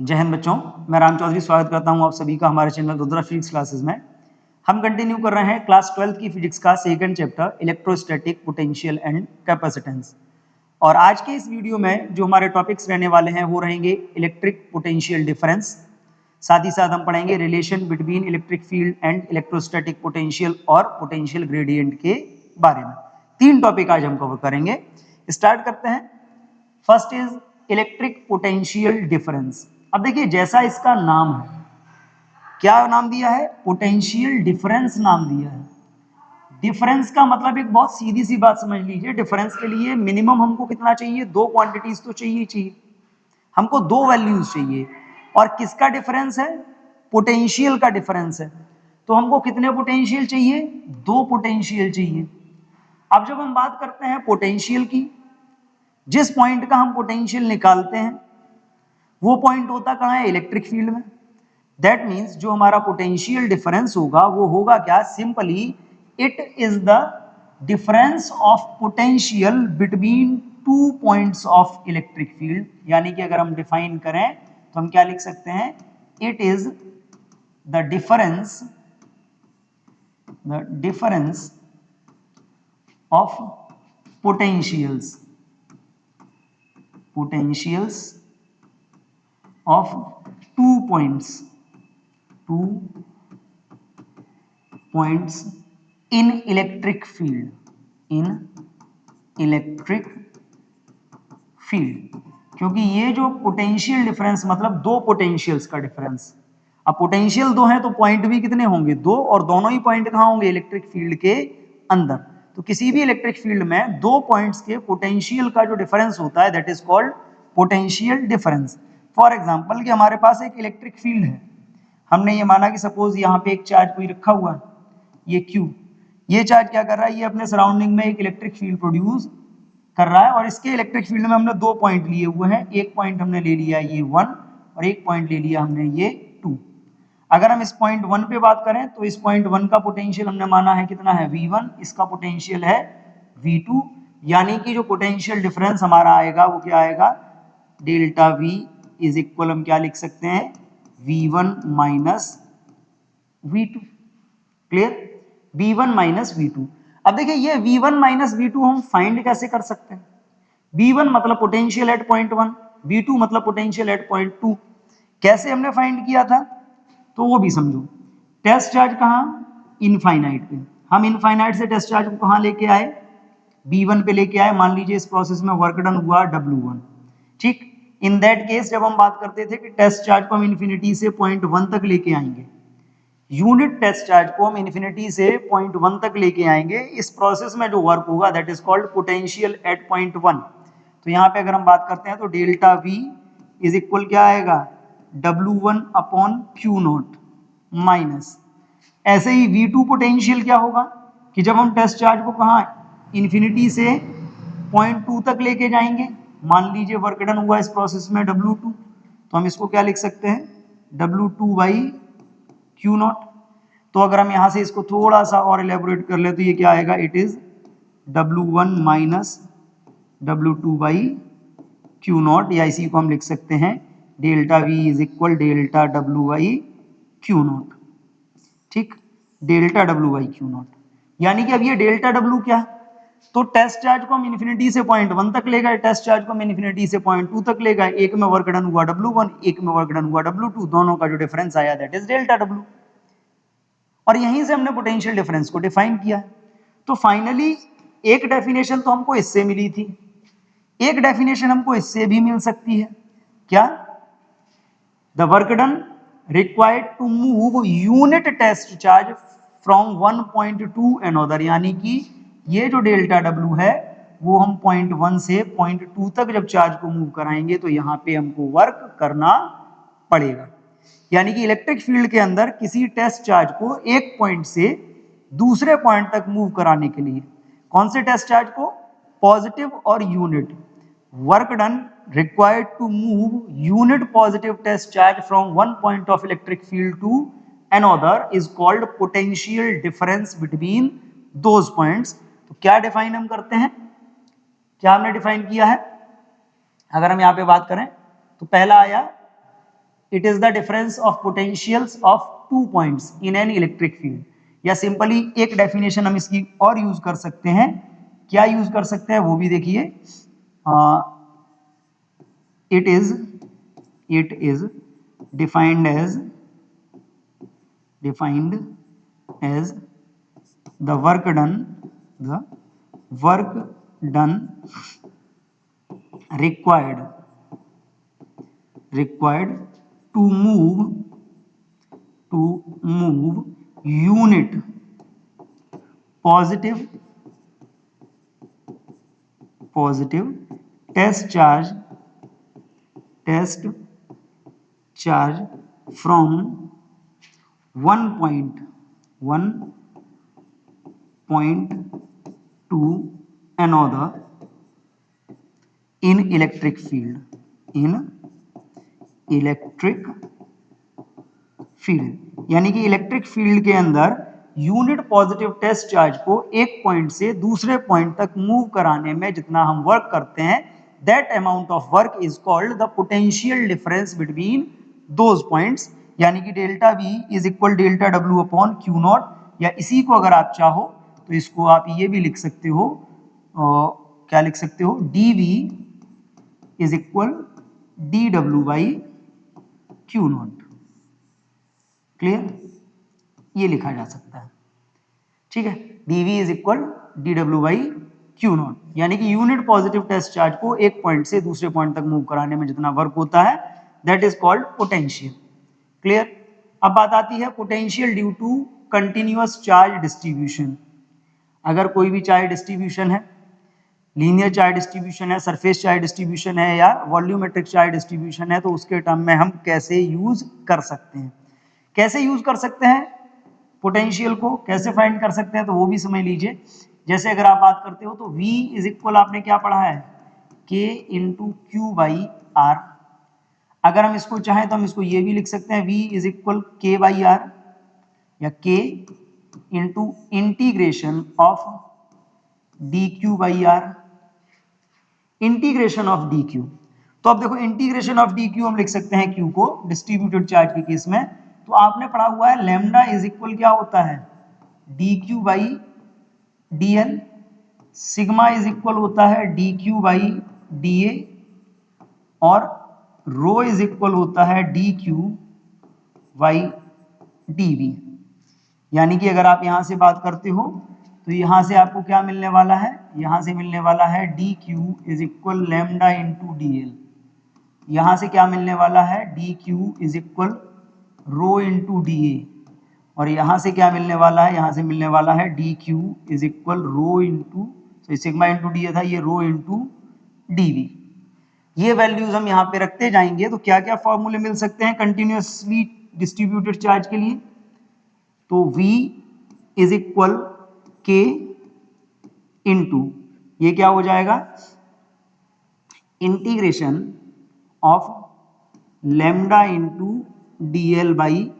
जय हिंद बच्चों, मैं राम चौधरी स्वागत करता हूं आप सभी का हमारे चैनल रुद्रा फिजिक्स क्लासेस में। हम कंटिन्यू कर रहे हैं क्लास 12 की फिजिक्स का second chapter electrostatic potential and capacitance. और आज के इस वीडियो में जो हमारे टॉपिक्स रहने वाले हैं वो रहेंगे इलेक्ट्रिक पोटेंशियल डिफरेंस, साथ ही साथ हम पढ़ेंगे relation between electric field and electrostatic potential और पोटेंशियल ग्रेडियंट के बारे में। 3 टॉपिक आज हम कवर करेंगे। स्टार्ट करते हैं। First is electric potential difference. अब देखिए, जैसा इसका नाम है, क्या नाम दिया है? पोटेंशियल डिफरेंस नाम दिया है। डिफरेंस का मतलब एक बहुत सीधी सी बात समझ लीजिए, डिफरेंस के लिए मिनिमम हमको कितना चाहिए? 2 क्वांटिटीज तो चाहिए। हमको 2 वैल्यूज चाहिए। और किसका डिफरेंस है? पोटेंशियल का डिफरेंस है। तो हमको कितने पोटेंशियल चाहिए? 2 पोटेंशियल चाहिए। अब जब हम बात करते हैं पोटेंशियल की, जिस पॉइंट का हम पोटेंशियल निकालते हैं वो पॉइंट होता कहाँ है? इलेक्ट्रिक फील्ड में। दैट मीन्स जो हमारा पोटेंशियल डिफरेंस होगा वो होगा क्या? Simply it is the difference of potential between 2 points of electric field. यानी कि अगर हम डिफाइन करें तो हम क्या लिख सकते हैं? It is the difference of potentials of 2 points in electric field क्योंकि ये जो पोटेंशियल डिफरेंस मतलब 2 पोटेंशियल्स का डिफरेंस। अब पोटेंशियल 2 है तो पॉइंट भी कितने होंगे? 2, और दोनों ही पॉइंट कहाँ होंगे? इलेक्ट्रिक फील्ड के अंदर। तो किसी भी इलेक्ट्रिक फील्ड में 2 पॉइंट्स के पोटेंशियल का जो डिफरेंस होता है that is called potential difference. For example कि हमारे पास एक इलेक्ट्रिक फील्ड है, हमने ये माना कि सपोज यहाँ पे एक चार्ज कोई रखा हुआ है, ये Q। ये चार्ज क्या कर रहा है? ये अपने सराउंडिंग में एक इलेक्ट्रिक फील्ड प्रोड्यूस कर रहा है। और इसके इलेक्ट्रिक फील्ड में हमने 2 पॉइंट लिए हुए हैं। एक पॉइंट हमने ले लिया ये 1 और एक पॉइंट ले लिया हमने ये 2। अगर हम इस पॉइंट 1 पे बात करें तो इस पॉइंट 1 का पोटेंशियल हमने माना है कितना है? V1। इसका पोटेंशियल है V2। यानी कि जो पोटेंशियल डिफरेंस हमारा आएगा वो क्या आएगा? डेल्टा V इज इक्वल, हम क्या लिख सकते हैं? V1 minus V2। Clear? V1 minus V2। अब देखिए, ये V1 माइनस V2 हम फाइंड कैसे कर सकते हैं? V1 मतलब पोटेंशियल एट पॉइंट 1, V2 मतलब पोटेंशियल एट पॉइंट 2। कैसे हमने फाइंड किया था तो वो भी समझो। टेस्ट चार्ज कहाँ? इनफाइनाइट पे। हम इनफाइनाइट से टेस्ट चार्ज को कहाँ लेके आए? B1 पे लेके आए। मान लीजिए इस प्रोसेस में वर्क डन हुआ W1। ठीक, इन दैट केस जब हम बात करते थे कि टेस्ट चार्ज को हम इन्फिनिटी से पॉइंट 1 तक लेके आएंगे, यूनिट टेस्ट चार्ज को हम इन्फिनिटी से पॉइंट 1 तक लेके आएंगे, इस प्रोसेस में जो वर्क होगा that is called potential at point 1। तो यहाँ पे अगर हम बात करते हैं तो डेल्टा V इज इक्वल क्या आएगा? W1 अपॉन Q0 माइनस, ऐसे ही V2 पोटेंशियल क्या होगा कि जब हम टेस्ट चार्ज को कहाँ इन्फिनिटी से पॉइंट 2 तक लेके जाएंगे, मान लीजिए वर्क डन हुआ इस प्रोसेस में W2, तो हम इसको क्या लिख सकते हैं? W2 by Q0। तो अगर हम यहां से इसको थोड़ा सा और इलेबोरेट कर ले तो ये क्या आएगा? It is W1 minus W2 by Q0, या इसी को हम लिख सकते हैं delta V is equal delta W by Q0। ठीक, डेल्टा W बाई Q0। यानी कि अब ये डेल्टा W क्या है? तो टेस्ट चार्ज को हम इन्फिनिटी से पॉइंट 1 तक ले गए, टेस्ट चार्ज को हम इन्फिनिटी से पॉइंट 2 तक ले गए। एक में वर्क डन हुआ W1, एक में वर्क डन हुआ W2, दोनों का जो डिफरेंस आया दैट इज डेल्टा W। और यहीं से हमने पोटेंशियल डिफरेंस को डिफाइन किया। तो फाइनली एक डेफिनेशन तो हमको इससे मिली थी, एक डेफिनेशन हमको इससे भी मिल सकती है। क्या? The work done required to move unit test charge from one point to another. यानी कि ये जो डेल्टा W है वो हम पॉइंट 1 से पॉइंट 2 तक जब चार्ज को मूव कराएंगे तो यहाँ पे हमको वर्क करना पड़ेगा। यानी कि इलेक्ट्रिक फील्ड के अंदर किसी टेस्ट चार्ज को एक पॉइंट से दूसरे पॉइंट तक मूव कराने के लिए, कौन से टेस्ट चार्ज को? पॉजिटिव और unit. Work done required to move unit positive test charge from one point of electric field to another is called potential difference between those points। तो क्या डिफाइन हम करते हैं? क्या हमने डिफाइन किया है? अगर हम यहाँ पे बात करें तो पहला आया it is the difference of potentials of 2 points in an electric field. या सिंपली एक डेफिनेशन हम इसकी और यूज कर सकते हैं, क्या यूज कर सकते हैं वो भी देखिए। It is defined as the work done required to move unit positive test charge from one point to another in electric field यानी कि इलेक्ट्रिक फील्ड के अंदर यूनिट पॉजिटिव टेस्ट चार्ज को एक पॉइंट से दूसरे पॉइंट तक मूव कराने में जितना हम वर्क करते हैं, that amount of work is called the potential difference between those points. यानी कि delta V is equal delta W upon Q not, या इसी को अगर आप चाहो तो इसको आप ये भी लिख सकते हो, क्या लिख सकते हो, dV is equal dW by Q not. Clear, ये लिखा जा सकता है। ठीक है, dV is equal dW by Q not, यानी कि यूनिट पॉजिटिव टेस्ट चार्ज को एक पॉइंट से दूसरे पॉइंट तक मूव कराने में जितना वर्क होता है, that is called potential. Clear. अब बात आती है potential due to continuous charge distribution. अगर कोई भी चार्ज डिस्ट्रीब्यूशन है, लीनियर चार्ज डिस्ट्रीब्यूशन है, सरफेस चार्ज डिस्ट्रीब्यूशन है, या वॉल्यूमेट्रिक चार्ज डिस्ट्रीब्यूशन है, तो उसके टर्म में हम कैसे यूज कर सकते हैं, कैसे यूज कर सकते हैं पोटेंशियल को, कैसे फाइंड कर सकते हैं, तो वो भी समझ लीजिए। जैसे अगर आप बात करते हो तो V इज इक्वल, आपने क्या पढ़ा है, K into Q by R. अगर हम इसको चाहें तो हम इसको ये भी लिख सकते हैं, V is equal K by R, या K into integration of D Q by R, integration of D Q. तो अब देखो इंटीग्रेशन ऑफ डी क्यू हम लिख सकते हैं Q को डिस्ट्रीब्यूटेड चार्ज के केस में। तो आपने पढ़ा हुआ है लैम्डा इज इक्वल क्या होता है, D Q by D L, sigma is equal होता है D Q by D A, और रो इज इक्वल होता है D Q by D V. यानी कि अगर आप यहां से बात करते हो तो यहां से आपको क्या मिलने वाला है, यहां से मिलने वाला है D Q is equal lambda into D L, यहां से क्या मिलने वाला है, D Q is equal rho into D A, और यहां से क्या मिलने वाला है, यहां से मिलने वाला है D Q is equal rho into, sigma into D A था, ये रो इंटू डी वी। ये वैल्यूज हम यहाँ पे रखते जाएंगे तो क्या क्या फॉर्मूले मिल सकते हैं कंटिन्यूअसली डिस्ट्रीब्यूटेड चार्ज के लिए। तो V is equal K into, ये क्या हो जाएगा, integration of lambda into D L by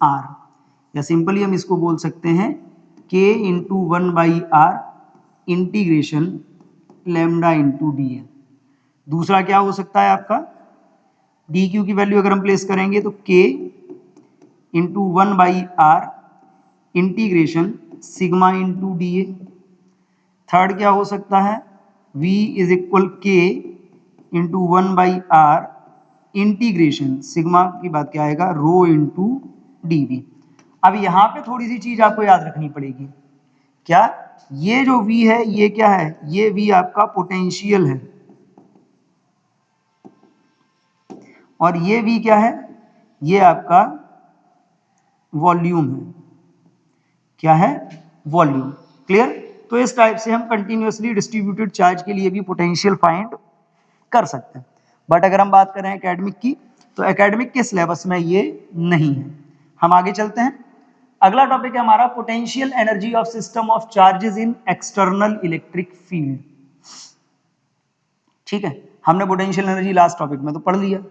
R, या सिंपली हम इसको बोल सकते हैं K into 1 by R integration lambda into D L. दूसरा क्या हो सकता है आपका, डी क्यू की वैल्यू अगर हम प्लेस करेंगे तो K into 1 by R integration sigma into D A. Third क्या हो सकता है, V is equal K into 1 by R integration sigma की बात क्या आएगा, रो इंटू डी वी। अब यहां पे थोड़ी सी चीज आपको याद रखनी पड़ेगी, क्या, ये जो V है ये क्या है, ये V आपका पोटेंशियल है, और ये V क्या है, ये आपका वॉल्यूम है, क्या है, वॉल्यूम। क्लियर। तो इस टाइप से हम कंटिन्यूअसली डिस्ट्रीब्यूटेड चार्ज के लिए भी पोटेंशियल फाइंड कर सकते हैं। बट अगर हम बात करें एकेडमिक की, तो एकेडमिक के सिलेबस में ये नहीं है। हम आगे चलते हैं। अगला टॉपिक है हमारा potential energy of system of charges in external electric field. ठीक है, हमने पोटेंशियल एनर्जी लास्ट टॉपिक में तो पढ़ लिया,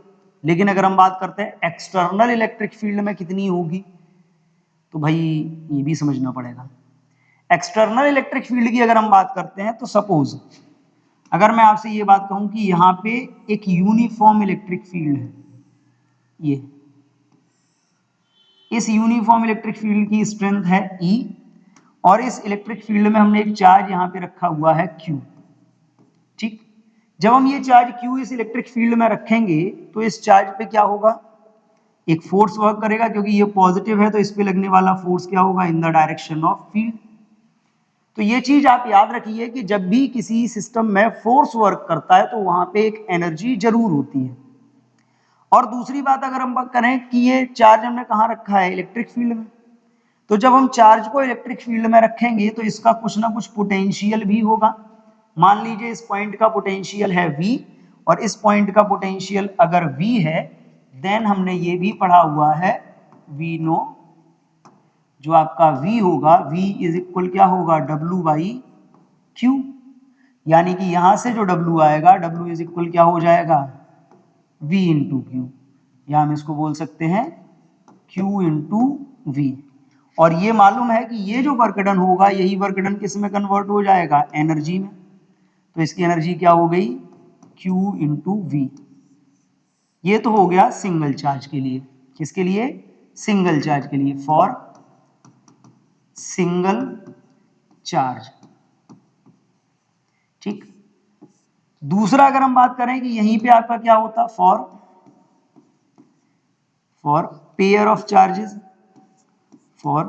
लेकिन अगर हम बात करते हैं एक्सटर्नल इलेक्ट्रिक फील्ड में कितनी होगी, तो भाई ये भी समझना पड़ेगा। एक्सटर्नल इलेक्ट्रिक फील्ड की अगर हम बात करते हैं तो सपोज अगर मैं आपसे ये बात कहूं कि यहां पे एक यूनिफॉर्म इलेक्ट्रिक फील्ड है, ये इस यूनिफॉर्म इलेक्ट्रिक फील्ड की स्ट्रेंथ है E, और इस इलेक्ट्रिक फील्ड में हमने एक चार्ज यहां पे रखा हुआ है Q। ठीक, जब हम ये चार्ज Q इस इलेक्ट्रिक फील्ड में रखेंगे तो इस चार्ज पे क्या होगा, एक फोर्स वर्क करेगा, क्योंकि ये पॉजिटिव है तो इस पे लगने वाला फोर्स क्या होगा, in the direction of field. तो ये चीज आप याद रखिए कि जब भी किसी सिस्टम में फोर्स वर्क करता है तो वहां पे एक एनर्जी जरूर होती है। और दूसरी बात अगर हम बात करें कि ये चार्ज हमने कहाँ रखा है, इलेक्ट्रिक फील्ड में, तो जब हम चार्ज को इलेक्ट्रिक फील्ड में रखेंगे तो इसका कुछ ना कुछ पोटेंशियल भी होगा। मान लीजिए इस पॉइंट का पोटेंशियल है V, और इस पॉइंट का पोटेंशियल अगर V है, देन हमने ये भी पढ़ा हुआ है V नो, जो आपका V होगा, V इज इक्वल क्या होगा, W बाई Q। यानी कि यहां से जो W आएगा, W इज इक्वल क्या हो जाएगा, V इंटू क्यू, या हम इसको बोल सकते हैं Q इंटू V। और ये मालूम है कि ये जो वर्क डन होगा, यही वर्क डन किस में कन्वर्ट हो जाएगा, एनर्जी में। तो इसकी एनर्जी क्या हो गई, Q इंटू V। ये तो हो गया सिंगल चार्ज के लिए। किसके लिए, सिंगल चार्ज के लिए, फॉर सिंगल चार्ज। ठीक, दूसरा अगर हम बात करें कि यहीं पे आपका क्या होता, for pair of charges, for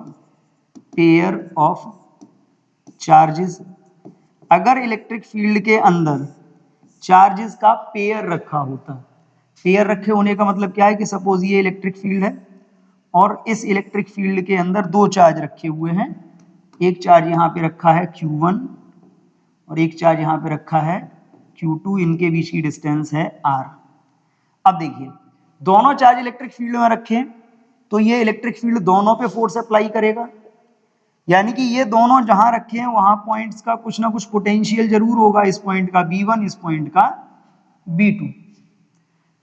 pair of charges, अगर इलेक्ट्रिक फील्ड के अंदर चार्जेस का पेयर रखा होता, पेयर रखे होने का मतलब क्या है कि सपोज ये इलेक्ट्रिक फील्ड है और इस इलेक्ट्रिक फील्ड के अंदर दो चार्ज रखे हुए हैं, एक चार्ज यहां पे रखा है Q1 और एक चार्ज यहां पे रखा है Q2, इनके बीच की डिस्टेंस है R। अब देखिए, दोनों चार्ज इलेक्ट्रिक फील्ड में रखे तो ये इलेक्ट्रिक फील्ड दोनों पे फोर्स अप्लाई करेगा, यानी कि ये दोनों जहां रखे हैं वहां पॉइंट्स का कुछ ना कुछ पोटेंशियल जरूर होगा, इस पॉइंट का B1, इस पॉइंट का B2।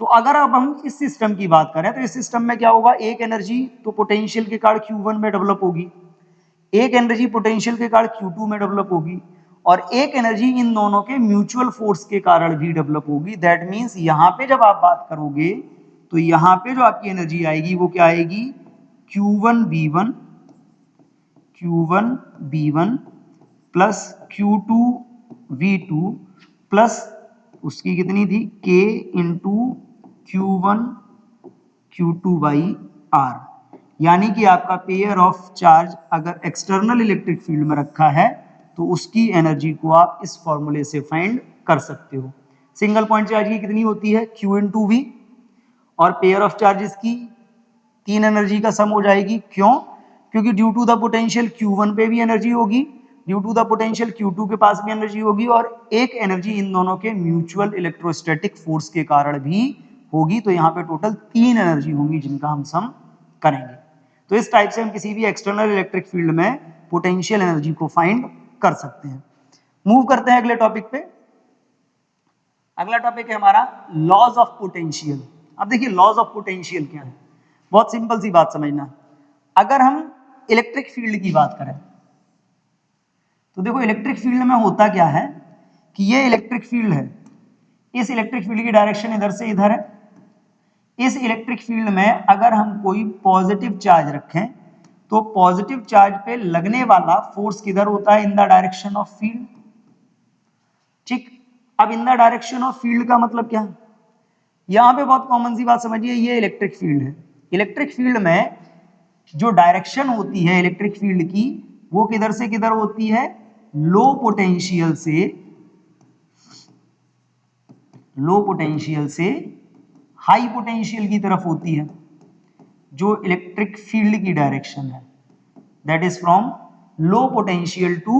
तो अगर अब हम इस सिस्टम की बात करें तो इस सिस्टम में क्या होगा, एक एनर्जी तो पोटेंशियल के कारण Q1 में डेवलप होगी, एक एनर्जी पोटेंशियल के कारण Q2 में डेवलप होगी, और एक एनर्जी इन दोनों के म्यूचुअल फोर्स के कारण भी डेवलप होगी। दैट मींस यहां पे जब आप बात करोगे तो यहां पे जो आपकी एनर्जी आएगी वो क्या आएगी, Q1 B1 plus Q2 V2 plus उसकी कितनी थी, K into Q1 Q2 by R। यानी कि आपका पेयर ऑफ चार्ज अगर एक्सटर्नल इलेक्ट्रिक फील्ड में रखा है तो उसकी एनर्जी को आप इस फॉर्मूले से फाइंड कर सकते हो। सिंगल पॉइंट चार्ज की कितनी होती है, Q इंटू V, और पेयर ऑफ चार्जेस की तीन एनर्जी का सम हो जाएगी। क्यों, क्योंकि due to the potential Q1 पे भी एनर्जी होगी, due to the potential Q2 के पास भी एनर्जी होगी, और एक एनर्जी इन दोनों के म्यूचुअल इलेक्ट्रोस्टैटिक फोर्स के कारण भी होगी। तो यहाँ पे टोटल तीन एनर्जी होंगी जिनका हम सम करेंगे। तो इस टाइप से हम किसी भी एक्सटर्नल इलेक्ट्रिक फील्ड में पोटेंशियल एनर्जी को फाइंड कर सकते हैं। मूव करते हैं अगले टॉपिक पे। अगला टॉपिक है हमारा लॉज ऑफ पोटेंशियल। अब देखिए लॉज ऑफ पोटेंशियल क्या है, बहुत सिंपल सी बात समझना। अगर हम इलेक्ट्रिक फील्ड की बात करें तो देखो इलेक्ट्रिक फील्ड में होता क्या है कि ये इलेक्ट्रिक फील्ड है, इस इलेक्ट्रिक फील्ड की डायरेक्शन इधर से इधर है। इस इलेक्ट्रिक फील्ड में अगर हम कोई पॉजिटिव चार्ज रखें तो पॉजिटिव चार्ज पे लगने वाला फोर्स किधर होता है, in the direction of field. ठीक, अब in the direction of field का मतलब क्या है, यहां पे बहुत कॉमन सी बात समझिए, ये इलेक्ट्रिक फील्ड है। इलेक्ट्रिक फील्ड में जो डायरेक्शन होती है इलेक्ट्रिक फील्ड की वो किधर से किधर होती है, लो पोटेंशियल से हाई पोटेंशियल की तरफ होती है। जो इलेक्ट्रिक फील्ड की डायरेक्शन है that is from low potential to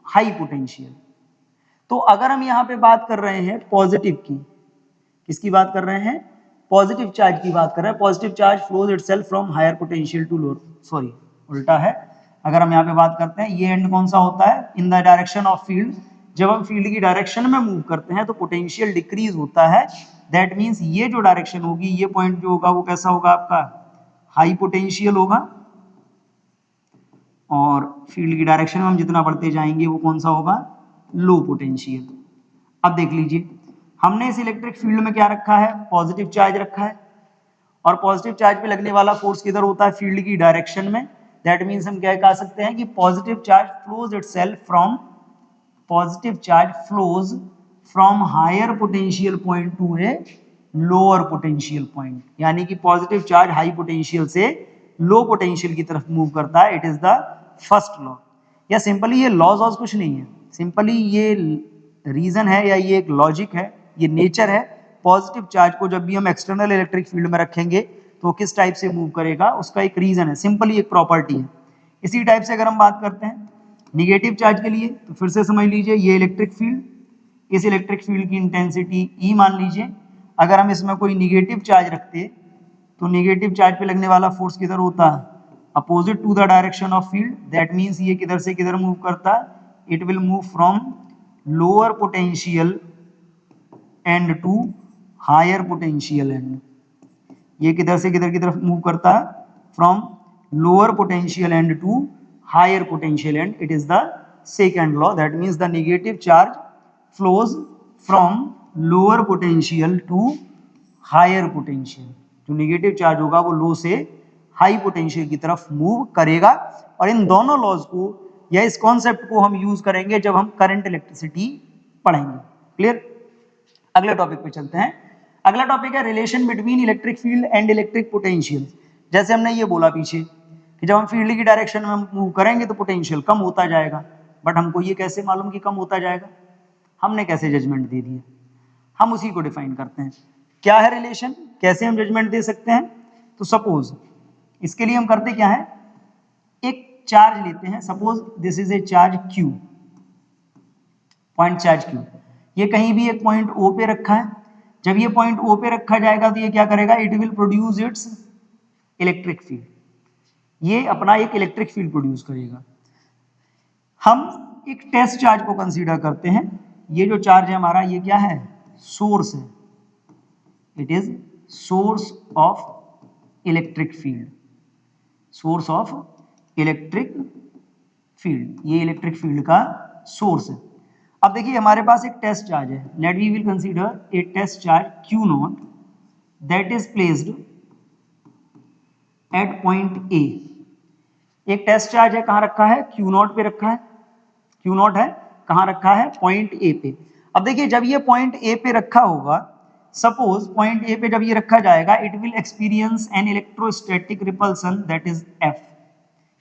high potential. तो अगर हम यहां पे बात कर रहे हैं पॉजिटिव की, किसकी बात कर रहे हैं, पॉजिटिव चार्ज की बात कर रहे हैं। Positive charge flows itself from higher potential to lower, sorry उल्टा है। अगर हम यहाँ पे बात करते हैं, ये एंड कौन सा होता है, in the direction of field. जब हम फील्ड की डायरेक्शन में मूव करते हैं तो पोटेंशियल डिक्रीज होता है। दैट मीन्स ये जो डायरेक्शन होगी, ये पॉइंट जो होगा वो कैसा होगा आपका, हाई पोटेंशियल होगा, और फील्ड की डायरेक्शन में हम जितना बढ़ते जाएंगे वो कौन सा होगा, लो पोटेंशियल। अब देख लीजिए, हमने इस इलेक्ट्रिक फील्ड में क्या रखा है, पॉजिटिव चार्ज रखा है, और पॉजिटिव चार्ज पे लगने वाला फोर्स किधर होता है, फील्ड की डायरेक्शन में। दैट मीन्स हम क्या कह सकते हैं कि positive charge flows itself from, positive charge flows from higher potential point to a lower potential point, यानी कि पॉजिटिव चार्ज हाई पोटेंशियल से लो पोटेंशियल की तरफ मूव करता है। It is the first law. या सिंपली ये लॉज और कुछ नहीं है, सिंपली ये रीजन है या ये एक लॉजिक है, ये नेचर है। पॉजिटिव चार्ज को जब भी हम एक्सटर्नल इलेक्ट्रिक फील्ड में रखेंगे तो किस टाइप से मूव करेगा, उसका एक रीजन है, सिंपली एक प्रॉपर्टी है। इसी टाइप से अगर हम बात करते हैं निगेटिव चार्ज के लिए, तो फिर से समझ लीजिए ये इलेक्ट्रिक फील्ड, इस इलेक्ट्रिक फील्ड की इंटेंसिटी E मान लीजिए। अगर हम इसमें कोई निगेटिव चार्ज रखते तो निगेटिव चार्ज पे लगने वाला फोर्स किधर होता है, opposite to the direction of field. That means ये किधर से किधर मूव करता है, it will move from lower potential end to higher potential end. ये किधर से किधर की तरफ मूव करता है, from lower potential end to higher potential end. It is the second law. That means the negative charge flows from lower potential to higher potential. जो negative charge होगा वो लो से हाई पोटेंशियल की तरफ मूव करेगा। और इन दोनों लॉज को या इस कॉन्सेप्ट को हम यूज करेंगे जब हम करंट इलेक्ट्रिसिटी पढ़ेंगे। क्लियर? अगले टॉपिक पे चलते हैं। अगला टॉपिक है relation between electric field and electric potential. जैसे हमने ये बोला पीछे कि जब हम फील्ड की डायरेक्शन में मूव करेंगे तो पोटेंशियल कम होता जाएगा, बट हमको ये कैसे मालूम कि कम होता जाएगा, हमने कैसे जजमेंट दे दिया, हम उसी को डिफाइन करते हैं। क्या है रिलेशन, कैसे हम जजमेंट दे सकते हैं। तो सपोज इसके लिए हम करते क्या है, एक चार्ज लेते हैं, suppose this is a charge Q, point charge Q। ये कहीं भी एक पॉइंट O पे रखा है। जब ये पॉइंट O पे रखा जाएगा तो ये क्या करेगा, it will produce it's electric field. ये अपना एक इलेक्ट्रिक फील्ड प्रोड्यूस करेगा। हम एक टेस्ट चार्ज को कंसीडर करते हैं। ये जो चार्ज है हमारा, ये क्या है, सोर्स है। It is source of electric field, source of electric field, ये इलेक्ट्रिक फील्ड का सोर्स है। अब देखिए हमारे पास एक टेस्ट चार्ज है, let we will consider a test charge Q naught that is placed at point A। एक टेस्ट चार्ज है, कहां रखा है, Q नॉट पे रखा है। Q नॉट है, कहां रखा है, पॉइंट A पे। अब देखिए जब ये पॉइंट A पे रखा होगा, सपोज पॉइंट A पे जब ये रखा जाएगा, it will experience an electrostatic repulsion that is F।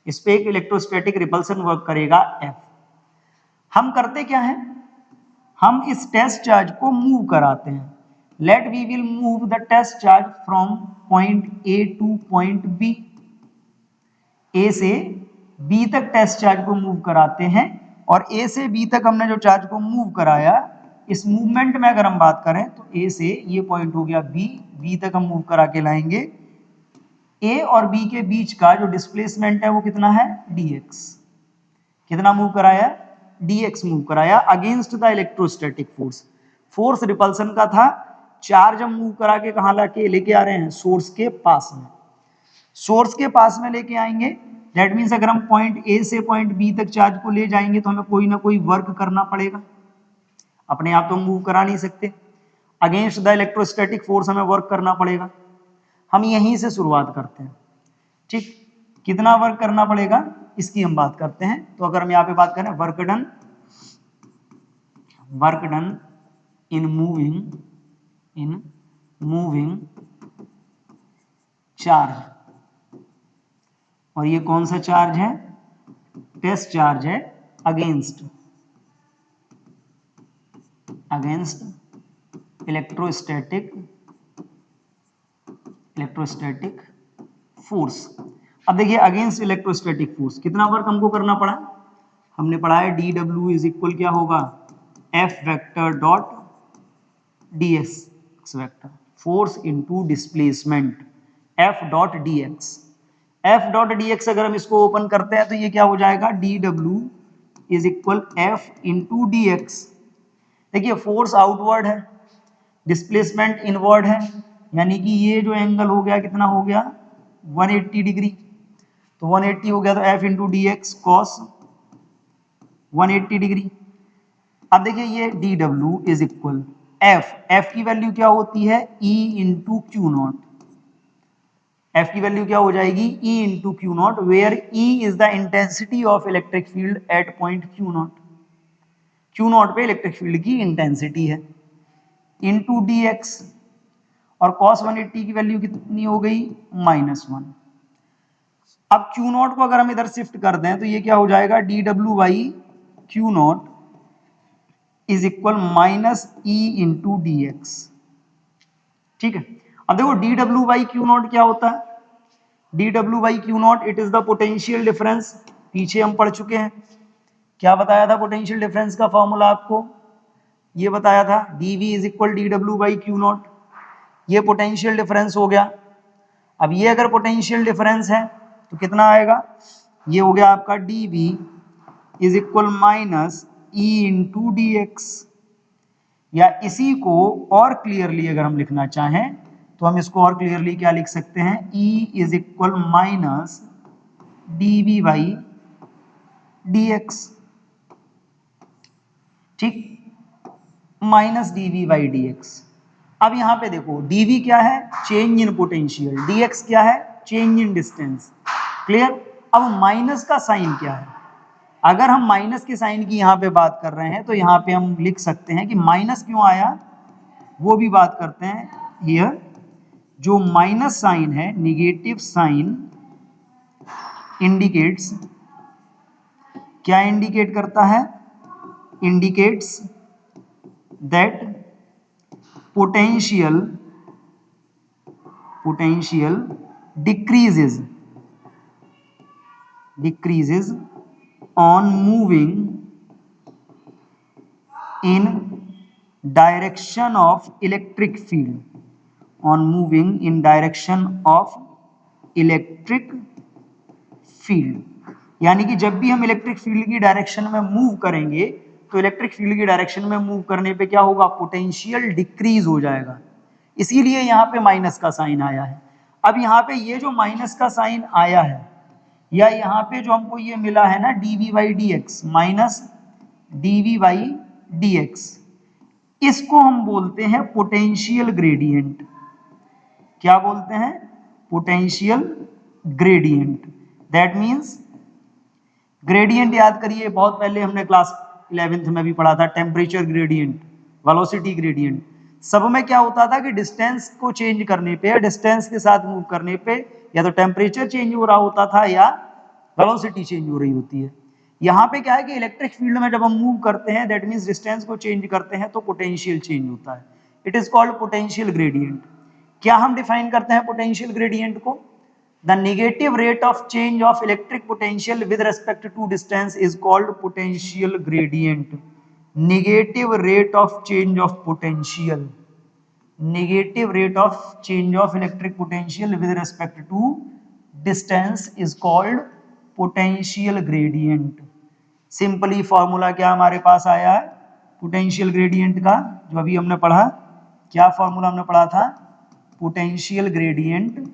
इस पे एक इलेक्ट्रोस्टैटिक रिपल्सन वर्क करेगा F। हम करते क्या है, हम इस टेस्ट चार्ज को मूव कराते हैं। Let we will move the test charge from point A to point B। A से B तक टेस्ट चार्ज को मूव कराते हैं, और A से B तक हमने जो चार्ज को मूव कराया, इस मूवमेंट में अगर हम बात करें तो A से ये पॉइंट हो गया B, B तक हम मूव करा के लाएंगे। A और B के बीच का जो डिस्प्लेसमेंट है वो कितना है, dx। कितना मूव कराया, dx मूव कराया against the electrostatic force. Force repulsion का था, चार्ज हम मूव करा के कहां लाके लेके आ रहे हैं, सोर्स के पास में। सोर्स के पास में लेके आएंगे, दैट मीन्स अगर हम पॉइंट A से पॉइंट B तक चार्ज को ले जाएंगे तो हमें कोई ना कोई वर्क करना पड़ेगा, अपने आप तो मूव करा नहीं सकते। अगेंस्ट द इलेक्ट्रोस्टैटिक फोर्स हमें वर्क करना पड़ेगा। हम यहीं से शुरुआत करते हैं, ठीक। कितना वर्क करना पड़ेगा इसकी हम बात करते हैं। तो अगर हम यहाँ पे बात करें work done in moving charge, और ये कौन सा चार्ज है, टेस्ट चार्ज है अगेंस्ट इलेक्ट्रोस्टैटिक फोर्स। अब देखिए अगेंस्ट इलेक्ट्रोस्टैटिक फोर्स कितना वर्क हमको करना पड़ा, हमने पढ़ा है dw इज इक्वल क्या होगा, F vector dot dx vector, force into displacement F dot dx। F dot dx अगर हम इसको ओपन करते हैं तो ये क्या हो जाएगा, dw is equal F into dx। देखिए फोर्स आउटवर्ड है, डिस्प्लेसमेंट इनवर्ड है, यानी कि ये जो एंगल हो गया कितना हो गया 180 डिग्री। तो 180 हो गया तो F into d x cos 180 degree. अब देखिए ये dw इज इक्वल F की वैल्यू क्या होती है, E into q naught. F की वैल्यू क्या हो जाएगी E into q naught, where E is the intensity of electric field at point q naught. Q naught पे इलेक्ट्रिक फील्ड की इंटेंसिटी है, इंटू डी एक्स, और कॉस 180 की value कितनी हो गई -1। अब क्यू नॉट को अगर हम इधर शिफ्ट कर दें तो ये क्या हो जाएगा D W by Q not is equal minus E into d X. ठीक है, अब देखो D W by Q not क्या होता है, D W by Q not it is the potential difference. पीछे हम पढ़ चुके हैं, क्या बताया था पोटेंशियल डिफरेंस का फॉर्मूला आपको, ये बताया था dv is equal D W by Q not. ये पोटेंशियल डिफरेंस हो गया। अब ये अगर पोटेंशियल डिफरेंस है तो कितना आएगा, ये हो गया आपका dv is equal minus E into d X. या इसी को और क्लियरली अगर हम लिखना चाहें तो हम इसको और क्लियरली क्या लिख सकते हैं, E is equal minus D we by D X. ठीक, minus D we by D X. अब यहां पे देखो dv क्या है, चेंज इन पोटेंशियल, dx क्या है, चेंज इन डिस्टेंस। क्लियर। अब माइनस का साइन क्या है, अगर हम माइनस के साइन की यहां पे बात कर रहे हैं तो यहां पे हम लिख सकते हैं कि माइनस क्यों आया, वो भी बात करते हैं हियर। जो माइनस साइन है, निगेटिव साइन इंडिकेट्स, क्या इंडिकेट करता है, indicates that potential decreases on moving in direction of electric field, on moving in direction of electric field। यानी कि जब भी हम इलेक्ट्रिक फील्ड की डायरेक्शन में मूव करेंगे तो इलेक्ट्रिक फील्ड की डायरेक्शन में मूव करने पे क्या होगा, पोटेंशियल डिक्रीज हो जाएगा, इसीलिए यहाँ पे माइनस का साइन आया है। अब यहाँ पे ये जो माइनस का साइन आया है, या यहाँ पे जो हमको ये मिला है ना d we by D x, minus D we by D x, इसको हम बोलते हैं पोटेंशियल ग्रेडियंट। क्या बोलते हैं, potential gradient. That means gradient याद करिए, बहुत पहले हमने क्लास 11th में भी पढ़ा था, टेम्परेचर ग्रेडियंट, वेलोसिटी ग्रेडियंट। सब में क्या होता था कि डिस्टेंस को चेंज करने पे या डिस्टेंस के साथ मूव करने पे या तो टेम्परेचर चेंज हो रहा होता था या वेलोसिटी चेंज हो रही होती है। यहाँ पे क्या है कि इलेक्ट्रिक फील्ड में जब हम मूव करते हैं, दैट मीन्स डिस्टेंस को चेंज करते हैं, तो पोटेंशियल चेंज होता है। It is called potential gradient. क्या हम डिफाइन करते हैं पोटेंशियल ग्रेडियंट को, the negative rate of change of electric potential with respect to distance is called potential gradient। negative rate of change of potential, negative rate of change of electric potential with respect to distance is called potential gradient। Simply formula क्या हमारे पास आया है potential gradient का, जो अभी हमने पढ़ा, क्या फॉर्मूला हमने पढ़ा था, पोटेंशियल ग्रेडियंट,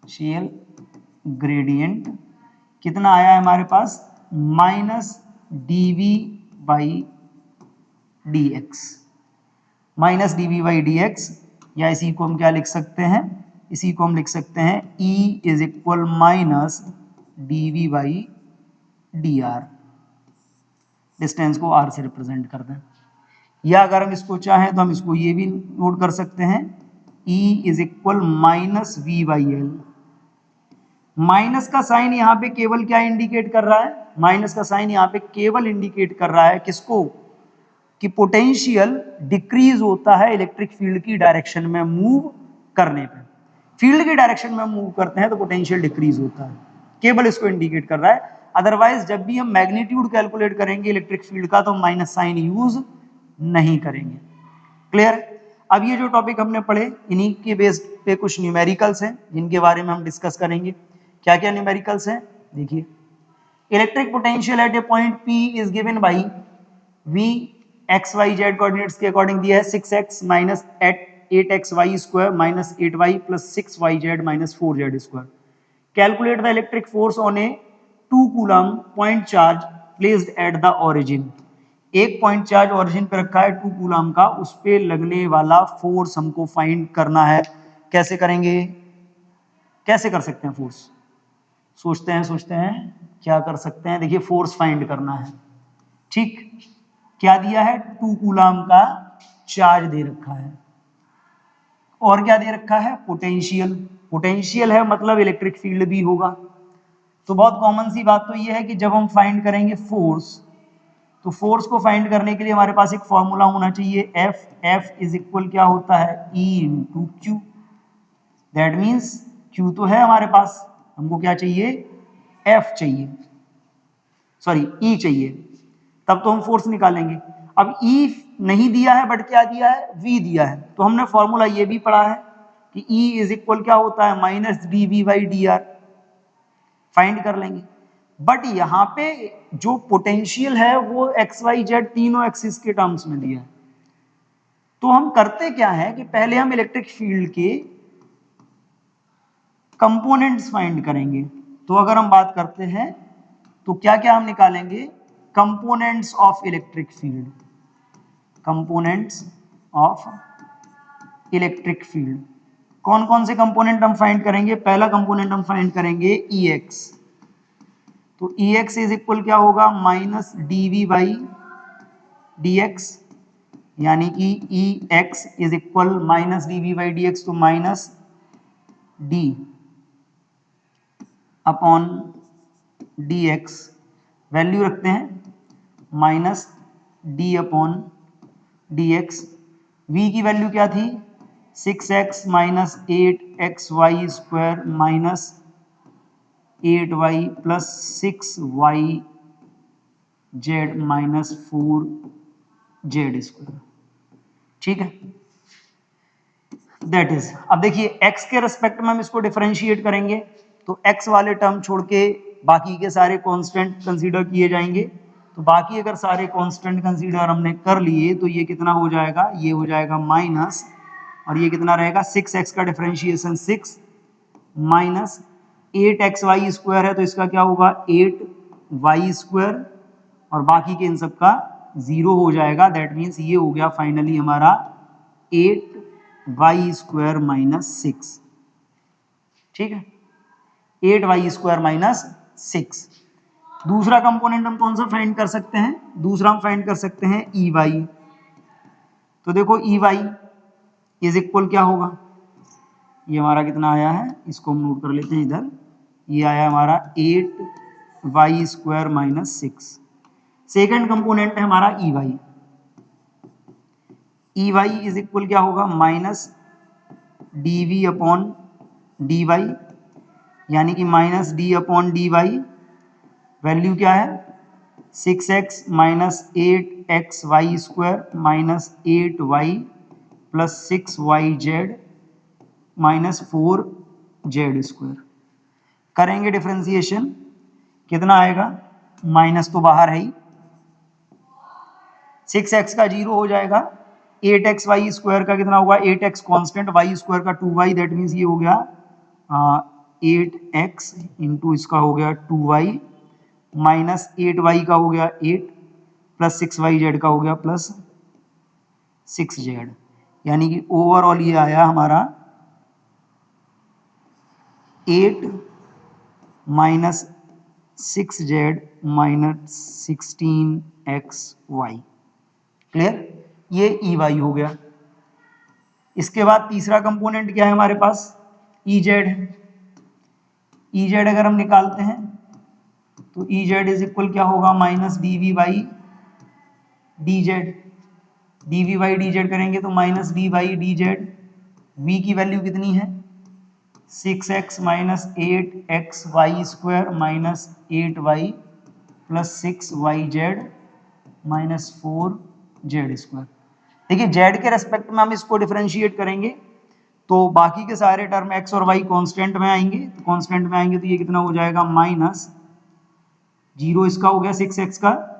शेल ग्रेडियंट कितना आया है हमारे पास, minus D we by D x, minus D we by D X. या इसी को हम क्या लिख सकते हैं, इसी को हम लिख सकते हैं E is equal minus D we by d r. Distance को R से रिप्रेजेंट कर दें, या अगर हम इसको चाहें तो हम इसको ये भी नोट कर सकते हैं, E is equal minus v by l. माइनस का साइन यहाँ पे केवल क्या इंडिकेट कर रहा है, माइनस का साइन यहाँ पे केवल इंडिकेट कर रहा है किसको, कि पोटेंशियल डिक्रीज होता है इलेक्ट्रिक फील्ड की डायरेक्शन में मूव करने पे। फील्ड की डायरेक्शन में मूव करते हैं तो पोटेंशियल डिक्रीज होता है, केवल इसको इंडिकेट कर रहा है। अदरवाइज जब भी हम मैग्नीट्यूड कैलकुलेट करेंगे इलेक्ट्रिक फील्ड का तो माइनस साइन यूज नहीं करेंगे। क्लियर। अब ये जो टॉपिक हमने पढ़े इन्हीं के बेस पे कुछ न्यूमेरिकल्स हैं जिनके बारे में हम डिस्कस करेंगे। क्या क्या न्यूमेरिकल्स हैं, देखिए, electric potential at a point P is given by V x y z coordinates के अकॉर्डिंग दिया है 6x minus 8xy square minus 8y plus 6yz minus 4z square. Calculate the electric force on a 2 coulomb point charge placed at the origin. एक point charge origin पे रखा है 2 coulomb का, उस पे लगने वाला फोर्स हमको फाइंड करना है। कैसे करेंगे, कैसे कर सकते हैं फोर्स? सोचते हैं क्या कर सकते हैं। देखिए फोर्स फाइंड करना है, ठीक। क्या दिया है? 2 कूलम का चार्ज दे रखा है, और क्या दे रखा है? पोटेंशियल। पोटेंशियल है मतलब इलेक्ट्रिक फील्ड भी होगा। तो बहुत कॉमन सी बात तो ये है कि जब हम फाइंड करेंगे फोर्स, तो फोर्स को फाइंड करने के लिए हमारे पास एक फॉर्मूला होना चाहिए, एफ इज इक्वल क्या होता है? E into Q. That means Q तो है हमारे पास, हमको क्या चाहिए? एफ चाहिए, सॉरी ई चाहिए, तब तो हम फोर्स निकालेंगे। अब ई नहीं दिया है बट क्या दिया है? वी दिया है। तो हमने फॉर्मूला ये भी पढ़ा है कि ई इज इक्वल क्या होता है? Minus D we by d r. Find कर लेंगे। बट यहां पे जो पोटेंशियल है वो एक्स वाई जेड तीनों एक्सिस के टर्म्स में दिया है। तो हम करते क्या है कि पहले हम इलेक्ट्रिक फील्ड के कंपोनेंट्स फाइंड करेंगे। तो अगर हम बात करते हैं तो क्या क्या हम निकालेंगे? Components of electric field, components of electric field. कौन कौन से कंपोनेंट हम फाइंड करेंगे? पहला कंपोनेंट हम फाइंड करेंगे ई एक्स। तो ई एक्स इज इक्वल क्या होगा? Minus D we by D X, यानी कि E X is equal minus D we by D X, तो minus D upon D X, value रखते हैं minus D upon D X. V की value क्या थी? 6x minus 8xy square minus 8y plus 6y Z minus 4z square, ठीक है। That is, अब देखिए x के रेस्पेक्ट में हम इसको डिफरेंशिएट करेंगे, तो x वाले टर्म छोड़ के बाकी के सारे कांस्टेंट कंसीडर किए जाएंगे। तो बाकी अगर सारे कांस्टेंट कंसीडर हमने कर लिए तो ये कितना हो जाएगा? ये हो जाएगा माइनस, और ये कितना रहेगा? 6x का डिफरेंशिएशन 6 माइनस 8xy स्क्वायर है, तो इसका क्या होगा? 8y स्क्वायर, और बाकी के इन सब का 0 हो जाएगा। दैट मीन्स ये हो गया फाइनली हमारा 8y स्क्वायर माइनस 6, ठीक है। 8y square minus 6। दूसरा कंपोनेंट हम कौन सा फाइंड कर सकते हैं? दूसरा हम फाइंड कर सकते हैं ई वाई। तो देखो ई वाई इज इक्वल क्या होगा? ये हमारा कितना आया है, इसको हम नोट कर लेते हैं इधर। ये आया हमारा 8y square minus 6। Second component है हमारा E y. E y is equal क्या होगा? Minus D v upon d y, यानी कि minus D upon d y, value क्या है? 6x minus 8xy square minus 8y plus 6yz minus 4z square. करेंगे differentiation, कितना आएगा? माइनस तो बाहर है ही, 6x का 0 हो जाएगा, 8xy स्क्वायर का कितना होगा? 8x कांस्टेंट, y स्क्वायर का 2y, दैट मीन्स ये हो गया 8x इंटू इसका हो गया 2y माइनस 8y का हो गया 8 प्लस 6yz का हो गया प्लस 6z, यानी कि ओवरऑल ये आया हमारा 8 minus 6z minus 16xy। Clear? ये ई वाई हो गया। इसके बाद तीसरा कंपोनेंट क्या है हमारे पास? ई जेड है। ई जेड अगर हम निकालते हैं तो ई जेड इज इक्वल क्या होगा? Minus D we by d z. D we by d z करेंगे तो minus d by d z. V की वैल्यू कितनी है? 6x minus 8xy square minus 8y plus 6yz minus 4z square. देखिए z के respect में हम इसको डिफरेंशिएट करेंगे तो बाकी के सारे टर्म x और y कांस्टेंट में आएंगे, तो कांस्टेंट में आएंगे तो ये कितना हो जाएगा? माइनस 0 इसका हो गया 6x का,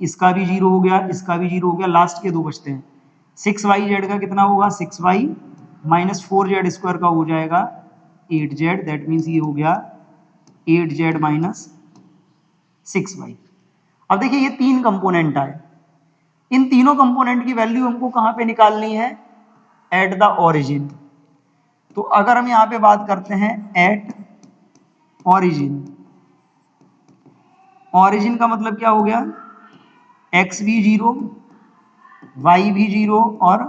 इसका भी 0 हो गया, इसका भी 0 हो गया, लास्ट के दो बचते हैं। 6yz का कितना होगा? 6y माइनस 4z स्क्वायर का हो जाएगा 8z, दैट मीन्स ये हो गया 8z माइनस 6y। अब देखिए ये तीन कंपोनेंट आए, इन तीनों कंपोनेंट की वैल्यू हमको कहां पे निकालनी है? Eight the origin. तो अगर हम यहाँ पे बात करते हैं एट ऑरिजिन, ऑरिजिन का मतलब क्या हो गया, एक्स भी 0, वाई भी 0 और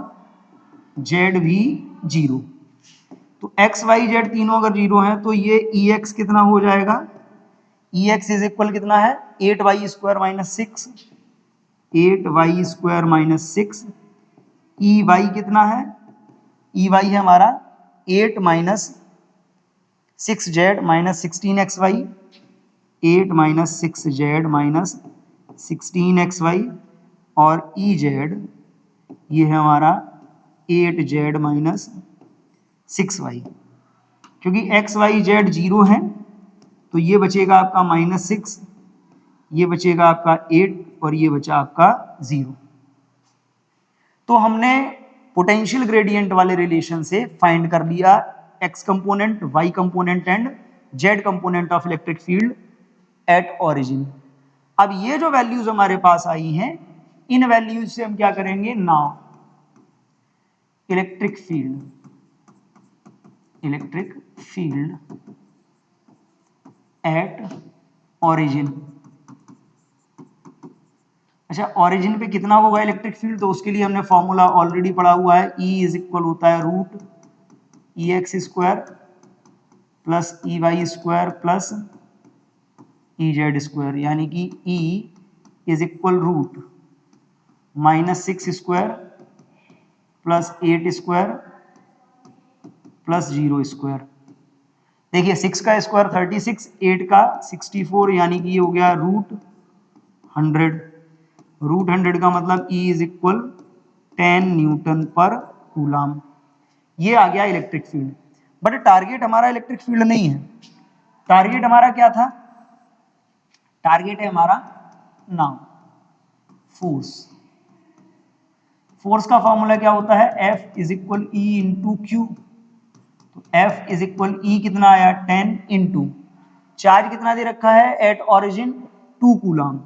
जेड भी 0। तो एक्स वाई जेड तीनों अगर 0 है तो ये ई एक्स कितना हो जाएगा, ई एक्स इज इक्वल कितना है 8y square minus 6, 8y square minus 6। E y कितना है, ई वाई है हमारा 8 minus 6z minus 16xy, 8 minus 6z minus 16xy, और ई जेड ये है हमारा 8z माइनस 6y। क्योंकि एक्स वाई जेड 0 है तो ये बचेगा आपका -6, ये बचेगा आपका 8 और ये बचा आपका 0। तो हमने पोटेंशियल ग्रेडियंट वाले रिलेशन से फाइंड कर लिया x component, y component and z component of electric field at origin. अब ये जो वैल्यूज हमारे पास आई हैं, इन वैल्यूज से हम क्या करेंगे, now electric field at origin. अच्छा, ऑरिजिन पे कितना होगा इलेक्ट्रिक फील्ड, तो उसके लिए हमने फॉर्मूला ऑलरेडी पढ़ा हुआ है, E इज इक्वल होता है root E X square plus E Y square plus E Z square, यानी कि E is equal root -6 square plus 8 square plus 0 square. देखिए 6 का स्क्वायर 36, 8 का 64, यानी कि ये हो गया रूट 100। रूट 100 का मतलब E इज इक्वल 10 न्यूटन पर कूलम। ये आ गया इलेक्ट्रिक फील्ड। बट टारगेट हमारा इलेक्ट्रिक फील्ड नहीं है, टारगेट हमारा क्या था, टारगेट है हमारा नाउ फोर्स। फोर्स का फॉर्मूला क्या होता है, F is equal E into Q. तो F इज इक्वल E कितना आया 10 इंटू चार्ज कितना दे रखा है at origin 2 coulomb,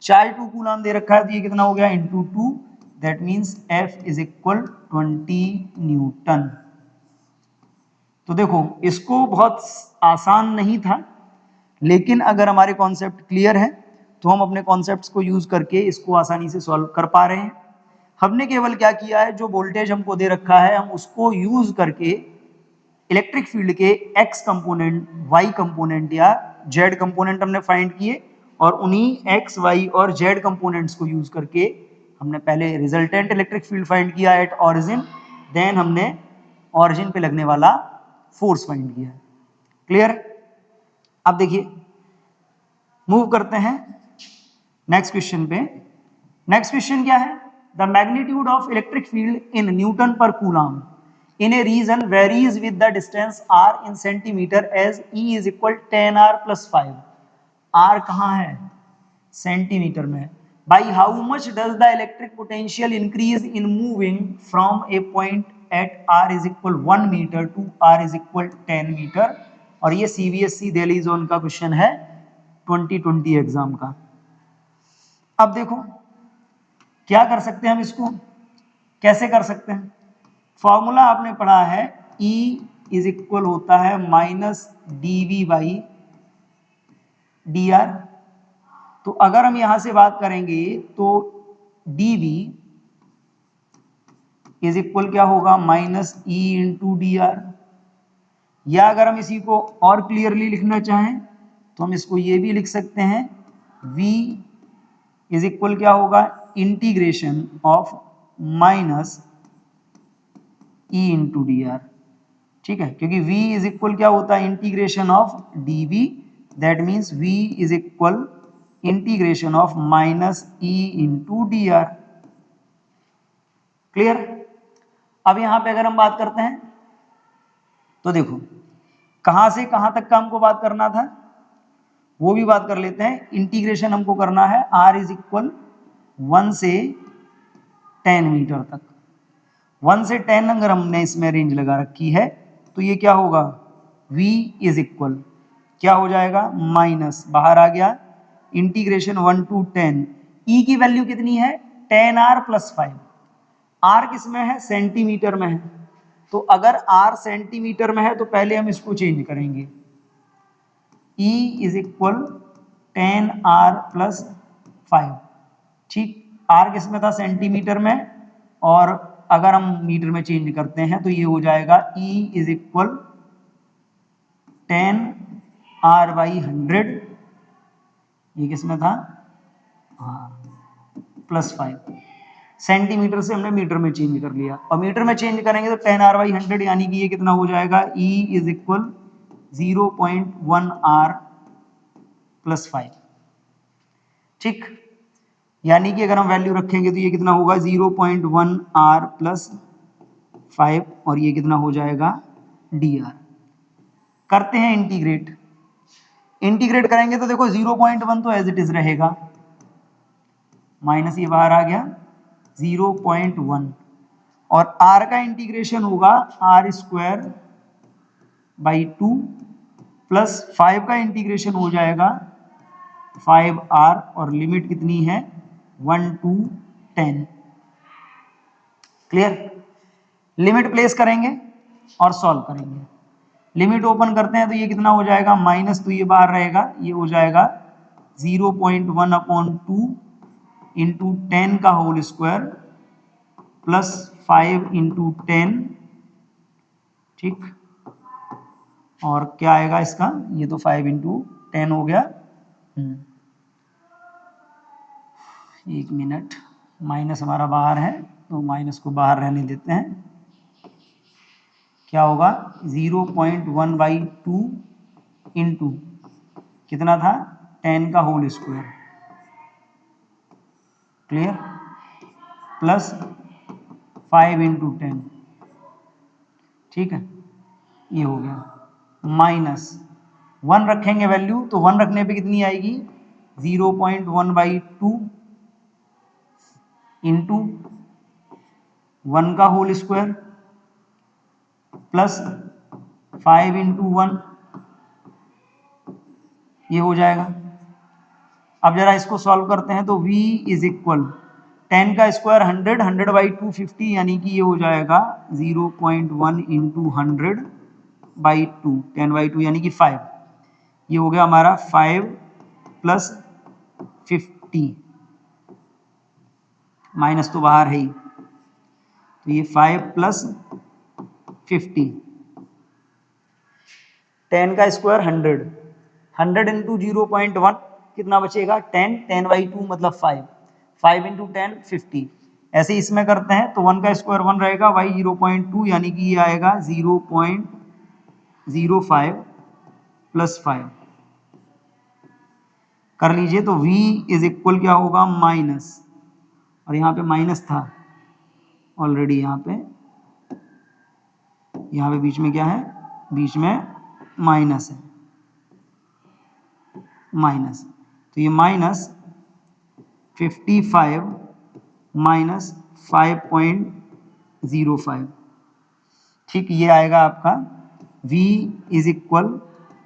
charge 2 coulomb दे रखा है तो ये कितना हो गया into 2, that means F is equal 20 newton. तो देखो इसको बहुत आसान नहीं था, लेकिन अगर हमारे कॉन्सेप्ट क्लियर है तो हम अपने कॉन्सेप्ट्स को यूज करके इसको आसानी से सॉल्व कर पा रहे हैं। हमने केवल क्या किया है, जो वोल्टेज हमको दे रखा है हम उसको यूज करके इलेक्ट्रिक फील्ड के एक्स कंपोनेंट, वाई कंपोनेंट या जेड कंपोनेंट हमने फाइंड किए, और उन्हीं एक्स, वाई और जेड कंपोनेंट्स को यूज करके हमने पहले रिजल्टेंट इलेक्ट्रिक फील्ड फाइंड किया एट ऑरिजिन, देन हमने ऑरिजिन पे लगने वाला फोर्स फाइंड किया। क्लियर। अब देखिए मूव करते हैं नेक्स्ट क्वेश्चन पे। नेक्स्ट क्वेश्चन क्या है, the magnitude of electric field in newton पर coulomb in a region varies with the distance r in centimeter as E is equal 10r plus 5। r कहाँ है, सेंटीमीटर में। by how much does the electric potential increase in moving from a point at r is equal 1 meter to r is equal 10 meter। और ये CBSE Delhi zone का question है 2020 exam का। अब देखो क्या कर सकते हैं हम, इसको कैसे कर सकते हैं, फॉर्मूला आपने पढ़ा है E इज इक्वल होता है -dV/dr। तो अगर हम यहां से बात करेंगे तो dV इज इक्वल क्या होगा -E इंटू dr, या अगर हम इसी को और क्लियरली लिखना चाहें तो हम इसको ये भी लिख सकते हैं V इज इक्वल क्या होगा integration of -E into D R. ठीक है, क्योंकि V इज इक्वल क्या होता है integration of dV, that means V is equal integration of -E into D R. Clear. अब यहां पे अगर हम बात करते हैं तो देखो कहां से कहां तक का हमको बात करना था वो भी बात कर लेते हैं। इंटीग्रेशन हमको करना है R इज इक्वल 1 से 10 मीटर तक। 1 से 10 अगर हमने इसमें रेंज लगा रखी है तो ये क्या होगा V इज इक्वल क्या हो जाएगा माइनस, बाहर आ गया इंटीग्रेशन 1 to 10, E की वैल्यू कितनी है 10r plus 5। R किस में है सेंटीमीटर में है, तो अगर r सेंटीमीटर में है तो पहले हम इसको चेंज करेंगे, E is equal 10r plus 5। ठीक, r किस में था, सेंटीमीटर में, और अगर हम मीटर में चेंज करते हैं तो ये हो जाएगा E इज इक्वल 10r/100, ये किस में था, हाँ, प्लस 5। सेंटीमीटर से हमने मीटर में चेंज कर लिया, और मीटर में चेंज करेंगे तो 10r/100 यानी कि ये कितना हो जाएगा, E is equal 0.1r plus 5। ठीक, यानी कि अगर हम वैल्यू रखेंगे तो ये कितना होगा, 0.1r प्लस 5, और ये कितना हो जाएगा, dr। करते हैं इंटीग्रेट। इंटीग्रेट करेंगे तो देखो 0.1 तो एज इट इज रहेगा, माइनस ये बाहर आ गया 0.1, और r का इंटीग्रेशन होगा r²/2 प्लस 5 का इंटीग्रेशन हो जाएगा 5r, और लिमिट कितनी है, 1 to 10। क्लियर, लिमिट प्लेस करेंगे और सॉल्व करेंगे। लिमिट ओपन करते हैं तो ये कितना हो जाएगा, माइनस, तो ये बाहर रहेगा, ये हो जाएगा 0.1/2 इंटू 10 का होल स्क्वायर प्लस 5 इंटू 10। ठीक, और क्या आएगा इसका, ये तो 5 इंटू 10 हो गया। एक मिनट, माइनस हमारा बाहर है तो माइनस को बाहर रहने देते हैं। क्या होगा, 0.1/2 इंटू कितना था, 10 का whole square, clear, plus 5 into 10। ठीक है, ये हो गया, माइनस 1 रखेंगे वैल्यू, तो 1 रखने पे कितनी आएगी, 0.1/2 इंटू 1 का होल स्क्वायर प्लस 5 इंटू 1, ये हो जाएगा। अब जरा इसको सॉल्व करते हैं तो v इज इक्वल 10 का स्क्वायर 100, 100/2 50, यानी कि ये हो जाएगा 0.1 इंटू 100/2, 10/2 यानी कि 5। ये हो गया हमारा 5 प्लस 50, माइनस तो बाहर है ही, तो ये 5 प्लस 50, 10 का स्क्वायर 100, 100 इंटू 0.1 कितना बचेगा, 10, 10/2 मतलब 5, 5 इंटू 10 50। ऐसे इसमें करते हैं तो 1 का स्क्वायर 1 रहेगा, y 0.2 यानी कि ये आएगा 0.05 प्लस 5। कर लीजिए, तो v इज इक्वल क्या होगा, माइनस, और यहाँ पे माइनस था ऑलरेडी, यहाँ पे बीच में क्या है, बीच में माइनस है, माइनस, तो ये माइनस 55 माइनस 5.05। ठीक, ये आएगा आपका v इज इक्वल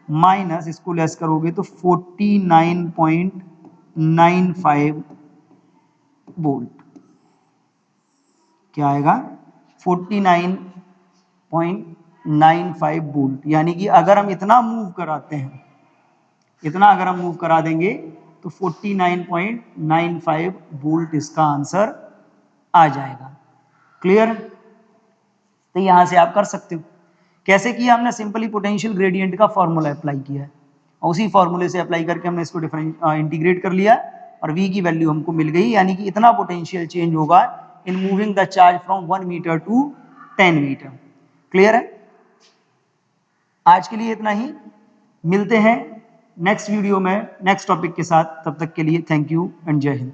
माइनस, इसको लेस करोगे तो 49.95 वोल्ट। क्या आएगा, 49.95 वोल्ट, यानी कि अगर हम इतना मूव कराते हैं, इतना अगर हम मूव करा देंगे तो 49.95 वोल्ट इसका आंसर आ जाएगा। क्लियर, तो यहां से आप कर सकते हो। कैसे किया हमने, सिंपली पोटेंशियल ग्रेडियंट का फॉर्मूला अप्लाई किया है, और उसी फॉर्मूले से अप्लाई करके हमने इसको इंटीग्रेट कर लिया, और v की वैल्यू हमको मिल गई, यानी कि इतना पोटेंशियल चेंज होगा in moving the charge from 1 metre to 10 metre. Clear है, आज के लिए इतना ही, मिलते हैं नेक्स्ट वीडियो में नेक्स्ट टॉपिक के साथ, तब तक के लिए थैंक यू एंड जय हिंद।